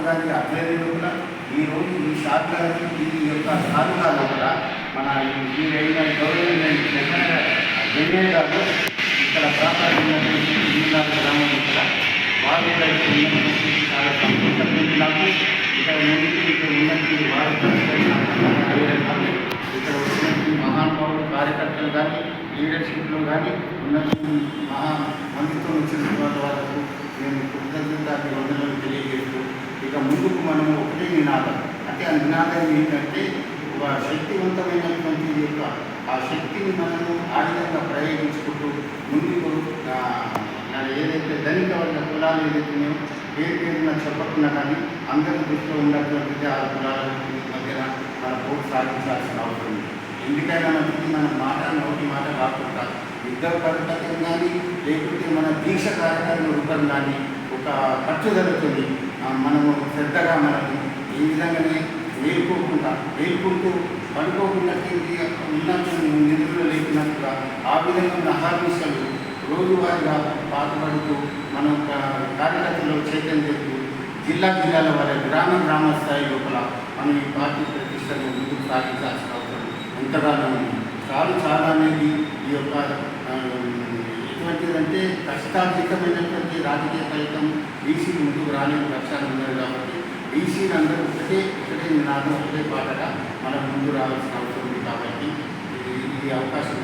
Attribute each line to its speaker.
Speaker 1: కానీ అభ్యర్థులు కూడా ఈరోజు ఈ షాట్ల ఈ యొక్క సాధుగా లోపల మన వీరైన గౌరవమైన జగన్ గారు ఇక్కడ ప్రాంతాలు ఉన్నటువంటి జిల్లాల గ్రామం ఇక్కడ వారు కూడా ఇక్కడ ఉన్నటువంటి చాలా సంతోషం నాకు ఇక్కడ ఉన్నటువంటి వారు ఇక్కడ ఉన్నటువంటి మహానుభావులు కార్యకర్తలు కానీ లీడర్షిప్లో కానీ ఉన్నటువంటి మందితో వచ్చిన వాళ్ళకు నేను కృతజ్ఞతకి వందలను తెలియజేస్తూ ఇక ముందుకు మనము ఒకటే నినాదం అంటే ఆ నినాదం ఏంటంటే ఒక శక్తివంతమైనటువంటి యొక్క ఆ శక్తిని మనము ఆ విధంగా ప్రయోగించుకుంటూ ముందుకు ఏదైతే ధనిక వర్గ కులాలు ఏదైతున్నాయో పేరున చెప్పకుండా కానీ అందరి దృష్టిలో ఉన్నటువంటిది ఆ కులాల మధ్యన మన పోటీ సాధించాల్సిన అవసరం ఉంది. ఎందుకైనా మనకి మన మాట నోటి మాట కాకుండా యుద్ధ పద్ధతి కానీ లేకుంటే మన దీక్ష కార్యక్రమం రూపం కానీ ఒక పట్టుదలతోని మనము శ్రద్ధగా మనము ఈ విధంగానే వేలుకుంటూ పడుకోకుండా ఉన్నట్టు నిధులు లేకున్నట్టుగా ఆ విధంగా నహార్మిషలు రోజువారీగా పాటుపడుతూ మనం కార్యకర్తలు చైతన్యం చేస్తూ జిల్లాల వారి గ్రామ స్థాయి లోపల మనం ఈ పార్టీ ప్రతిష్టను ముందుకు సాగించాల్సిన అవసరం ఎంతగానో ఉంది. చాలా అనేది ఈ యొక్క ఎటువంటిదంటే కష్టార్జితమైనటువంటి రాజకీయ ఫలితం బీసీలు ముందుకు రాలేని పక్షాలు ఉన్నారు కాబట్టి బీసీలు అందరూ ఒకటే నినాదం ఒకటే పాటగా మనం ముందు రావాల్సిన అవసరం ఉంది. కాబట్టి ఈ అవకాశం